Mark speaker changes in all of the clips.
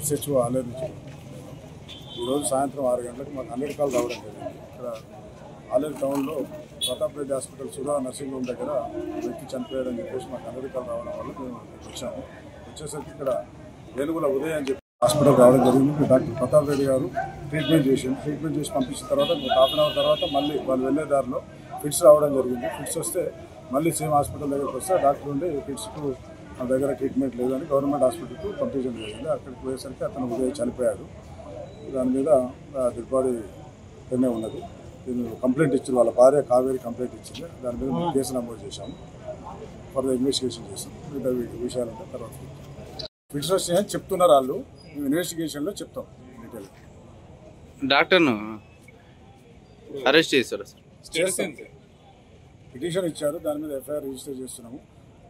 Speaker 1: SHO Aleru నుంచి ఈరోజు సాయంత్రం 6 గంటలకు మాకు 100 కాల్ రావడం జరిగింది. ఇక్కడ ఆలేరు టౌన్లో Pratap Reddy hospital Sudha nursing home దగ్గర వ్యక్తి చనిపోయాడని చెప్పేసి మాకు 100 కాల్ రావడం వల్ల మేము వచ్చాము. వచ్చేసరికి ఇక్కడ వేలుగుల ఉదయం అని చెప్పి హాస్పిటల్ రావడం జరిగింది. డాక్టర్ ప్రతాప్ రెడ్డి గారు ట్రీట్మెంట్ చేసి పంపించిన తర్వాత ఒక హాఫ్ అన్ అవర్ తర్వాత మళ్ళీ వాళ్ళు వెళ్ళే దారిలో ఫిట్స్ రావడం జరిగింది. ఫిట్స్ వస్తే మళ్ళీ సేమ్ హాస్పిటల్ దగ్గరికి వస్తే డాక్టర్ ఉండి ఫిట్స్కు మన దగ్గర ట్రీట్మెంట్ లేదని గవర్నమెంట్ హాస్పిటల్కు పంపించడం జరిగింది. అక్కడికి పోయేసరికి అతను ఉదయం చనిపోయాడు. దాని మీద డెడ్ బాడీ ఇక్కడనే ఉన్నది. దీన్ని కంప్లైంట్ ఇచ్చారు, వాళ్ళ భార్య కావేరి కంప్లైంట్ ఇచ్చింది. దాని మీద మేము కేసు నమోదు చేశాము. ఫర్దర్ ఇన్వెస్టిగేషన్ చేస్తాం. మిగతా విషయాలంటే తర్వాత ఫిట్స్ వస్తాయని చెప్తున్నారు వాళ్ళు. మేము ఇన్వెస్టిగేషన్లో చెప్తాం డీటెయిల్.
Speaker 2: డాక్టర్ను అరెస్ట్ చేశారు.
Speaker 1: పిటిషన్ ఇచ్చారు, దాని మీద ఎఫ్ఐఆర్ రిజిస్టర్ చేస్తున్నాము.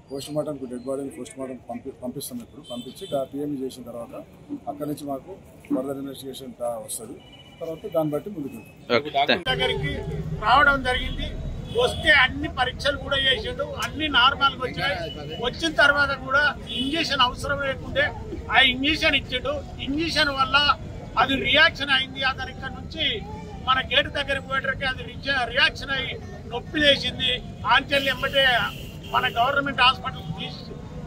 Speaker 1: పోస్ట్ మార్టంకు డెడ్ బాడీని పోస్ట్ మార్టం పంపిస్తాం. ఇప్పుడు పంపించి పిఎంఈ చేసిన తర్వాత అక్కడి నుంచి మాకు ఫర్దర్ ఇన్వెస్టిగేషన్ వస్తుంది. తర్వాత దాన్ని బట్టి ముందుకు
Speaker 3: దగ్గరికి రావడం జరిగింది. వస్తే అన్ని పరీక్షలు కూడా చేసిండు, అన్ని నార్మల్గా వచ్చినాయి. వచ్చిన తర్వాత కూడా ఇంజక్షన్ అవసరం లేకుంటే ఆ ఇంజక్షన్ ఇచ్చిండు. ఇంజక్షన్ వల్ల అది రియాక్షన్ అయింది. అతను ఇక్కడ నుంచి మన గేటు దగ్గరికి పోయేటరికి అది రియాక్షన్ అయ్యి నొప్పి లేచింది. ఆంచెల్లి ఎంబటే మన గవర్నమెంట్ హాస్పిటల్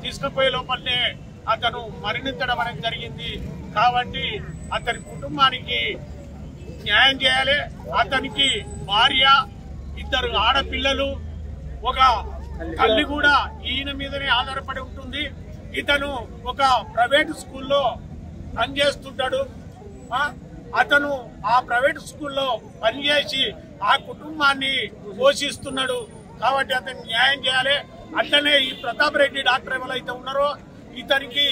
Speaker 3: తీసుకుపోయే లోపలనే అతను మరణించడం అనేది జరిగింది. కాబట్టి అతని కుటుంబానికి న్యాయం చేయాలి. అతనికి భార్య, 2 ఆడపిల్లలు, ఒక తల్లి కూడా ఈయన మీదనే ఆధారపడి ఉంటుంది. ఇతను ఒక ప్రైవేట్ స్కూల్లో పనిచేస్తుంటాడు. అతను ఆ ప్రైవేట్ స్కూల్లో పనిచేసి ఆ కుటుంబాన్ని పోషిస్తున్నాడు. కాబట్టి అతనికి న్యాయం చేయాలి. అట్లనే ఈ ప్రతాప్ రెడ్డి డాక్టర్ ఎవరైతే ఉన్నారో ఇతనికి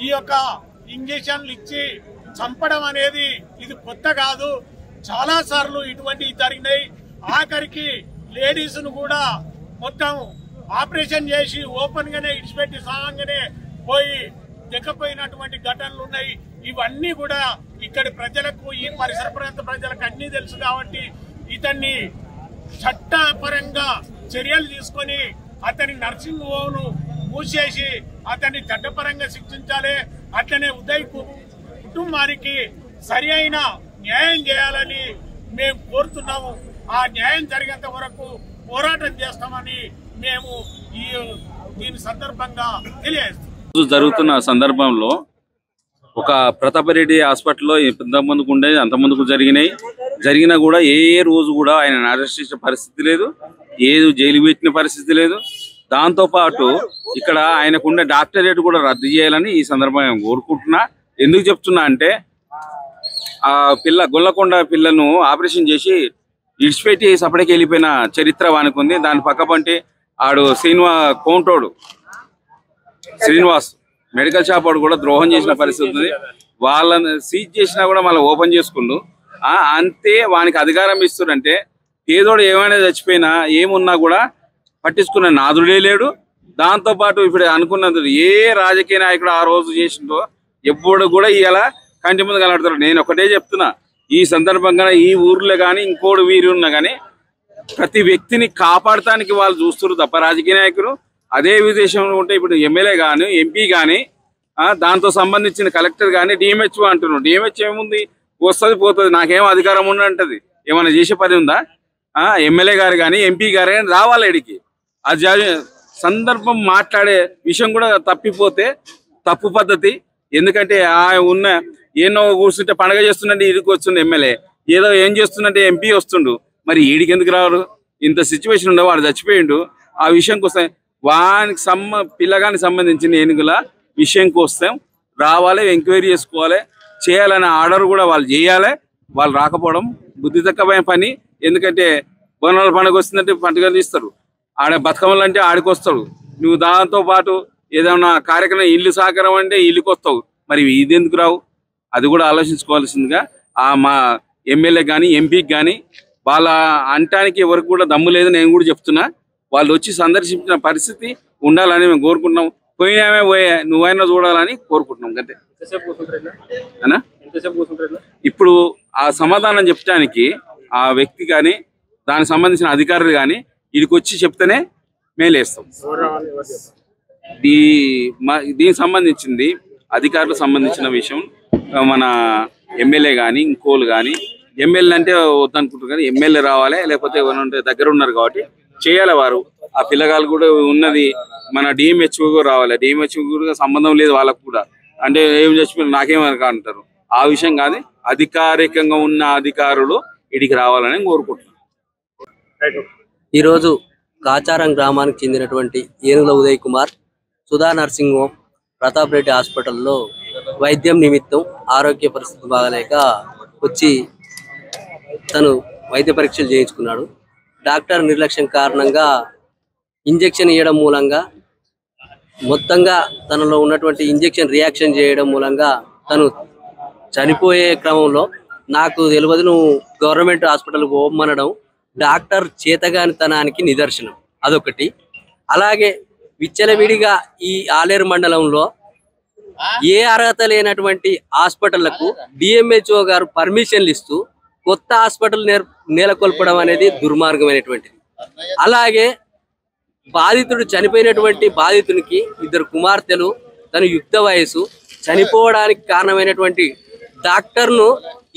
Speaker 3: ఈ యొక్క ఇంజక్షన్లు ఇచ్చి చంపడం అనేది ఇది కొత్త కాదు. చాలా సార్లు ఇటువంటివి జరిగినాయి. ఆఖరికి లేడీస్ ను కూడా మొత్తం ఆపరేషన్ చేసి ఓపెన్ గానే ఇడిచిపెట్టి సాగంగానే పోయి దిక్కపోయినటువంటి ఘటనలు ఉన్నాయి. ఇవన్నీ కూడా ఇక్కడి ప్రజలకు, ఈ పరిసర ప్రాంత ప్రజలకు అన్ని తెలుసు. కాబట్టి ఇతన్ని చట్టపరంగా చర్యలు తీసుకొని అతని నర్సింగ్ హోమ్ మూసేసి అతన్ని చట్టపరంగా శిక్షించాలి. అట్లనే ఉదయ్ కుటుంబానికి సరి అయిన న్యాయం చేయాలని మేము కోరుతున్నాము. ఆ న్యాయం జరిగేంత వరకు పోరాటం చేస్తామని మేము దీని సందర్భంగా తెలియజేస్తాం.
Speaker 2: జరుగుతున్న సందర్భంలో ఒక ప్రతాపరెడ్డి హాస్పిటల్లో ఇంతకుముందుకు ఉండేది, అంతకుముందుకు జరిగినా కూడా ఏ రోజు కూడా ఆయన అరెస్ట్ చేసిన పరిస్థితి లేదు, ఏది జైలు పెట్టిన పరిస్థితి లేదు. దాంతోపాటు ఇక్కడ ఆయనకుండే డాక్టరేట్ కూడా రద్దు చేయాలని ఈ సందర్భంగా కోరుకుంటున్నా. ఎందుకు చెప్తున్నా అంటే ఆ గొల్లకొండ పిల్లను ఆపరేషన్ చేసి ఇడిచిపెట్టి సపడికి వెళ్ళిపోయిన చరిత్ర వానికి ఉంది. దాని పక్కపంటి ఆడు శ్రీనివాస్ మెడికల్ షాప్ వాడు కూడా ద్రోహం చేసిన పరిస్థితి ఉంది. వాళ్ళని సీజ్ చేసినా కూడా మళ్ళీ ఓపెన్ చేసుకుండు. అంతే వానికి అధికారం ఇస్తుందంటే ఏదోడు ఏమైనా చచ్చిపోయినా ఏమున్నా కూడా పట్టించుకున్న నాదుడే లేడు. దాంతోపాటు ఇప్పుడు అనుకున్నది ఏ రాజకీయ నాయకుడు ఆ రోజు చేసిందో ఎప్పుడు కూడా ఇలా కంటి ముందు కనబడతారు. నేను ఒకటే చెప్తున్నా, ఈ సందర్భంగా ఈ ఊర్లో కానీ ఇంకోటి వీరు ఉన్నా కానీ ప్రతి వ్యక్తిని కాపాడటానికి వాళ్ళు చూస్తున్నారు తప్ప రాజకీయ నాయకులు. అదే విదేశంలో ఉంటే ఇప్పుడు ఎమ్మెల్యే కానీ ఎంపీ కానీ దాంతో సంబంధించిన కలెక్టర్ కానీ డిఎంహెచ్ఓ అంటున్నాడు. డిఎంహెచ్ ఏముంది, వస్తుంది పోతుంది, నాకేం అధికారం ఉండంటది. ఏమైనా చేసే పని ఉందా? ఎమ్మెల్యే గారు కానీ ఎంపీ గారు కానీ రావాలి ఇడికి. అది సందర్భం మాట్లాడే విషయం కూడా తప్పిపోతే తప్పు పద్ధతి. ఎందుకంటే ఉన్న ఎన్నో కూర్చుంటే పండగ చేస్తుండే ఈడికి వస్తుండే ఎమ్మెల్యే, ఏదో ఏం చేస్తుందంటే ఎంపీ వస్తుండు, మరి ఈడికి ఎందుకు రారు? ఇంత సిచ్యువేషన్ ఉండవు, వాడు చచ్చిపోయిండు. ఆ విషయంకి వస్తే వానికి పిల్లగానికి సంబంధించిన ఎన్నికల విషయంకి వస్తే రావాలి, ఎంక్వైరీ చేసుకోవాలి, చేయాలనే ఆర్డర్ కూడా వాళ్ళు చేయాలి. వాళ్ళు రాకపోవడం బుద్ధి తక్కువైన పని. ఎందుకంటే బోనాల పండుగ వస్తుందంటే పండుగలు తీస్తారు, ఆడ బతుకమ్మలు అంటే ఆడికి వస్తాడు. నువ్వు దాంతో పాటు ఏదైనా కార్యక్రమం ఇల్లు సహకారం అంటే ఇల్లుకి వస్తావు, మరి ఇది ఎందుకు రావు? అది కూడా ఆలోచించుకోవాల్సిందిగా మా ఎమ్మెల్యే కానీ ఎంపీకి కానీ వాళ్ళ అంటానికి ఎవరికి కూడా దమ్ము లేదు. నేను కూడా చెప్తున్నా, వాళ్ళు వచ్చి సందర్శించిన పరిస్థితి ఉండాలని మేము కోరుకుంటున్నాం. పోయినామే నువ్వైనా చూడాలని కోరుకుంటున్నాం అంతే. ఇప్పుడు ఆ సమాధానం చెప్పడానికి ఆ వ్యక్తి కానీ దానికి సంబంధించిన అధికారులు కానీ వీడికి వచ్చి చెప్తేనే మేము లేస్తాం. దీనికి సంబంధించింది అధికారులకు సంబంధించిన విషయం మన ఎమ్మెల్యే కానీ ఇంకోళ్ళు కానీ, ఎమ్మెల్యే అంటే వద్దనుకుంటారు కానీ ఎమ్మెల్యే రావాలి, లేకపోతే ఎవరంటే దగ్గర ఉన్నారు కాబట్టి చేయాలి. వారు ఆ పిల్లగాళ్ళు కూడా ఉన్నది మన డిఎంహెచ్ఓ రావాలి. డిఎంహెచ్ఓ కూడా సంబంధం లేదు వాళ్ళకు కూడా, అంటే ఏం చచ్చిపోయినా నాకేమనక అంటారు. ఆ విషయం కాదు, అధికారికంగా ఉన్న అధికారులు ఇడికి రావాలని కోరుకుంటున్నాను.
Speaker 4: ఈరోజు కాచారం గ్రామానికి చెందినటువంటి ఏనుగుల ఉదయ్ కుమార్ సుధా నర్సింగ్ హోమ్ ప్రతాప్ రెడ్డి హాస్పిటల్లో వైద్యం నిమిత్తం ఆరోగ్య పరిస్థితి బాగలేక వచ్చి తను వైద్య పరీక్షలు చేయించుకున్నాడు. డాక్టర్ నిర్లక్ష్యం కారణంగా ఇంజెక్షన్ ఇవ్వడం మూలంగా మొత్తంగా తనలో ఉన్నటువంటి ఇంజెక్షన్ రియాక్షన్ చేయడం మూలంగా తను చనిపోయే క్రమంలో నాకు తెలియదు నువ్వు గవర్నమెంట్ హాస్పిటల్కి పోమనడం డాక్టర్ చేతగానితనానికి నిదర్శనం. అదొకటి. అలాగే విచ్చలవిడిగా ఈ ఆలేరు మండలంలో ఏ అర్హత లేనటువంటి హాస్పిటళ్లకు డిఎంహెచ్ఓ గారు పర్మిషన్లు ఇస్తూ కొత్త హాస్పిటల్ నెలకొల్పడం అనేది దుర్మార్గమైనటువంటిది. అలాగే బాధితుడు చనిపోయినటువంటి బాధితునికి 2 కుమార్తెలు, తన యుక్త వయసు, చనిపోవడానికి కారణమైనటువంటి డాక్టర్ను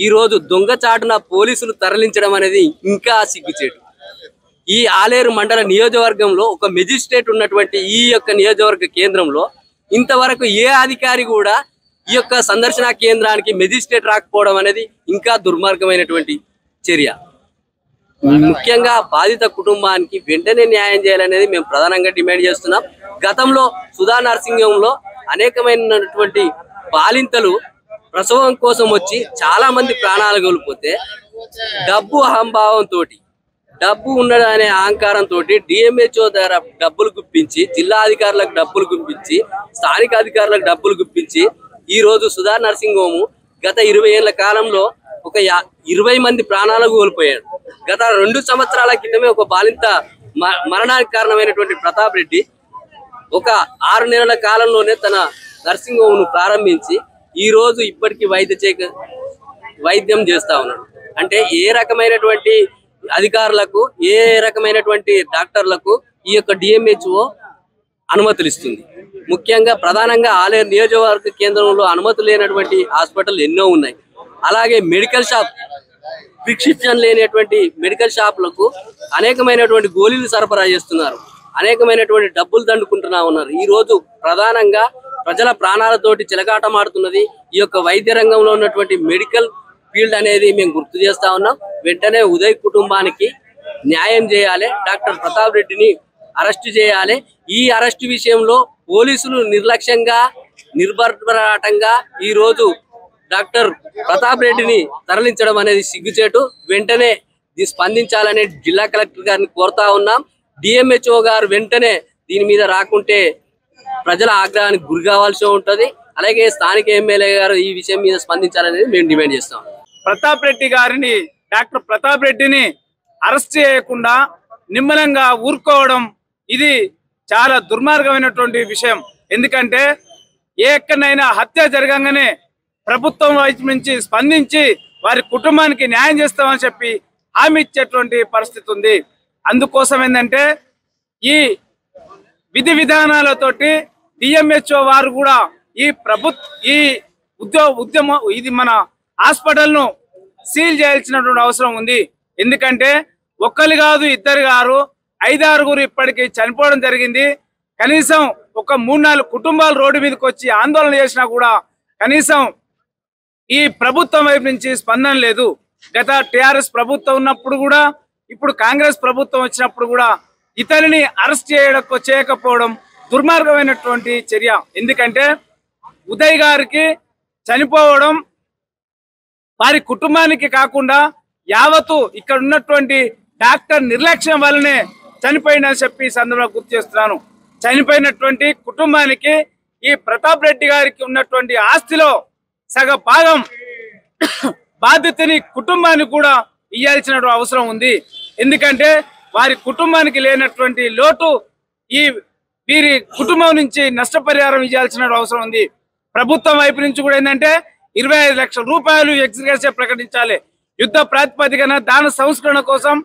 Speaker 4: ఈరోజు దొంగచాటున పోలీసులు తరలించడం అనేది ఇంకా సిగ్గుచేటు. ఈ ఆలేరు మండల నియోజకవర్గంలో ఒక మెజిస్ట్రేట్ ఉన్నటువంటి ఈ యొక్క నియోజకవర్గ కేంద్రంలో ఇంతవరకు ఏ అధికారి కూడా ఈ యొక్క సందర్శన కేంద్రానికి మెజిస్ట్రేట్ రాకపోవడం అనేది ఇంకా దుర్మార్గమైనటువంటి చర్య. ముఖ్యంగా బాధిత కుటుంబానికి వెంటనే న్యాయం చేయాలనేది మేము ప్రధానంగా డిమాండ్ చేస్తున్నాం. గతంలో సుధా నర్సింగ్ హోమ్లో అనేకమైనటువంటి బాలింతలు ప్రసవం కోసం వచ్చి చాలా మంది ప్రాణాలు కోల్పోతే డబ్బు అహంభావంతో, డబ్బు ఉన్నదనే అహంకారంతో డిఎంహెచ్ఓ ద్వారా డబ్బులు గుప్పించి, జిల్లా అధికారులకు డబ్బులు గుప్పించి, స్థానిక అధికారులకు డబ్బులు గుప్పించి ఈ రోజు సుధా నర్సింగ్ హోమ్ గత 20 ఏళ్ల కాలంలో ఒక 20 మంది ప్రాణాలు కోల్పోయాడు. గత 2 సంవత్సరాల క్రితమే ఒక బాలింత మరణానికి కారణమైనటువంటి ప్రతాప్ రెడ్డి ఒక 6 నెలల కాలంలోనే తన నర్సింగ్ హోమ్ ను ప్రారంభించి ఈ రోజు ఇప్పటికీ వైద్యం చేస్తా ఉన్నాడు. అంటే ఏ రకమైనటువంటి అధికారులకు, ఏ రకమైనటువంటి డాక్టర్లకు ఈ యొక్క డిఎంహెచ్ఓ అనుమతులు ఇస్తుంది? ముఖ్యంగా ప్రధానంగా ఆలేరు నియోజకవర్గ కేంద్రంలో అనుమతులు లేనటువంటి హాస్పిటల్ ఎన్నో ఉన్నాయి. అలాగే మెడికల్ షాప్, ప్రిస్క్రిప్షన్ లేనటువంటి మెడికల్ షాపులకు అనేకమైనటువంటి గోళీలు సరఫరా చేస్తున్నారు, అనేకమైనటువంటి డబ్బులు దండుకుంటున్నా ఉన్నారు. ఈ రోజు ప్రధానంగా ప్రజల ప్రాణాలతోటి చిలకాటమాడుతున్నది ఈ యొక్క వైద్య రంగంలో ఉన్నటువంటి మెడికల్ ఫీల్డ్ అనేది మేము గుర్తు చేస్తా ఉన్నాం. వెంటనే ఉదయ్ కుటుంబానికి న్యాయం చేయాలి, డాక్టర్ ప్రతాప్ రెడ్డిని అరెస్టు చేయాలి. ఈ అరెస్టు విషయంలో పోలీసులు నిర్లక్ష్యంగా, నిర్భరాటంగా ఈ రోజు డాక్టర్ ప్రతాప్ రెడ్డిని తరలించడం అనేది సిగ్గుచేటు. వెంటనే స్పందించాలని జిల్లా కలెక్టర్ గారిని కోరుతా ఉన్నాం. డిఎంహెచ్ఓ గారు వెంటనే దీని మీద రాకుంటే ప్రజల ఆగ్రహానికి గురి కావాల్సి ఉంటుంది. అలాగే స్థానిక ఎమ్మెల్యే గారు ఈ విషయం మీద స్పందించాలనేది మేము డిమాండ్ చేస్తాం.
Speaker 5: ప్రతాప్ రెడ్డి గారిని, డాక్టర్ ప్రతాప్ రెడ్డిని అరెస్ట్ చేయకుండా నిమ్మలంగా ఊరుకోవడం ఇది చాలా దుర్మార్గమైనటువంటి విషయం. ఎందుకంటే ఎక్కడైనా హత్య జరగంగానే ప్రభుత్వం వైపు నుంచి స్పందించి వారి కుటుంబానికి న్యాయం చేస్తామని చెప్పి హామీ ఇచ్చేటువంటి పరిస్థితి ఉంది. అందుకోసం ఏంటంటే ఈ విధి విధానాలతోటి డిఎంహెచ్ఓ వారు కూడా ఈ ఉద్యమం ఇది మన హాస్పిటల్ను సీల్ చేయాల్సినటువంటి అవసరం ఉంది. ఎందుకంటే ఒక్కరు కాదు, 2 కాదు, 5-6 ఇప్పటికీ చనిపోవడం జరిగింది. కనీసం ఒక 3-4 కుటుంబాలు రోడ్డు మీదకి వచ్చి ఆందోళన చేసినా కూడా కనీసం ఈ ప్రభుత్వం వైపు నుంచి స్పందన లేదు. గత టిఆర్ఎస్ ప్రభుత్వం ఉన్నప్పుడు కూడా, ఇప్పుడు కాంగ్రెస్ ప్రభుత్వం వచ్చినప్పుడు కూడా ఇతనిని అరెస్ట్ చేయకపోవడం దుర్మార్గమైనటువంటి చర్య. ఎందుకంటే ఉదయ్ గారికి చనిపోవడం వారి కుటుంబానికి కాకుండా యావత్తు ఇక్కడ ఉన్నటువంటి డాక్టర్ నిర్లక్ష్యం వల్లనే చనిపోయిందని చెప్పి సందర్భంగా గుర్తు చేస్తున్నాను. చనిపోయినటువంటి కుటుంబానికి ఈ ప్రతాప్ రెడ్డి గారికి ఉన్నటువంటి ఆస్తిలో సగ భాగం బాధ్యతని కుటుంబానికి కూడా ఇవ్వాల్సిన అవసరం ఉంది. ఎందుకంటే వారి కుటుంబానికి లేనటువంటి లోటు ఈ వీరి కుటుంబం నుంచి నష్టపరిహారం ఇవ్వాల్సిన అవసరం ఉంది. ప్రభుత్వం వైపు నుంచి కూడా ఏంటంటే 25 లక్షల రూపాయలు ఎక్స్గ్రేషియా ప్రకటించాలి. యుద్ధ ప్రాతిపదికన దాన సంస్కరణ కోసం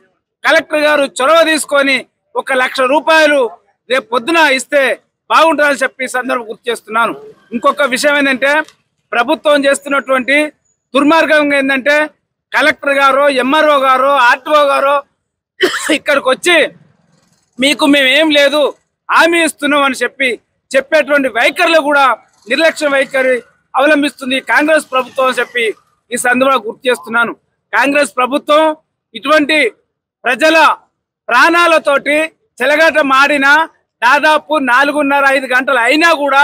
Speaker 5: కలెక్టర్ గారు చొరవ తీసుకొని 1 లక్ష రూపాయలు రేపు పొద్దున ఇస్తే బాగుంటుందని చెప్పి సందర్భం గుర్తు చేస్తున్నాను. ఇంకొక విషయం ఏంటంటే ప్రభుత్వం చేస్తున్నటువంటి దుర్మార్గంగా ఏంటంటే కలెక్టర్ గారు, ఎంఆర్ఓ గారు, ఆర్టీఓ గారు ఇక్కడికి వచ్చి మీకు మేమేం లేదు హామీ ఇస్తున్నాం అని చెప్పేటువంటి వైఖరిలో కూడా నిర్లక్ష్య వైఖరి అవలంబిస్తుంది కాంగ్రెస్ ప్రభుత్వం అని చెప్పి ఈ సందర్భంగా గుర్తు చేస్తున్నాను. కాంగ్రెస్ ప్రభుత్వం ఇటువంటి ప్రజల ప్రాణాలతోటి చెలగాట మాడిన దాదాపు 4:30-5 గంటలు అయినా కూడా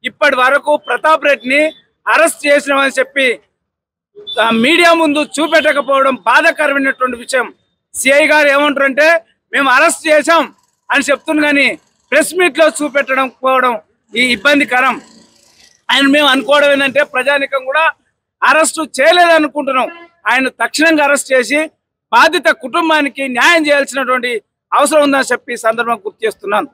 Speaker 5: ఇప్పటి వరకు ప్రతాప్ రెడ్డిని అరెస్ట్ చేసినామని చెప్పి మీడియా ముందు చూపెట్టకపోవడం బాధాకరమైనటువంటి విషయం. సిఐ గారు ఏమంటారంటే మేము అరెస్ట్ చేశాం అని చెప్తున్నా కానీ ప్రెస్ మీట్ లో చూపెట్టడం పోవడం ఈ ఇబ్బందికరం. ఆయన మేము అనుకోవడం ఏంటంటే ప్రజానికం కూడా అరెస్టు చేయలేదనుకుంటున్నాం. ఆయన తక్షణంగా అరెస్ట్ చేసి బాధిత కుటుంబానికి న్యాయం చేయాల్సినటువంటి అవసరం ఉందని చెప్పి సందర్భంగా గుర్తు చేస్తున్నాను.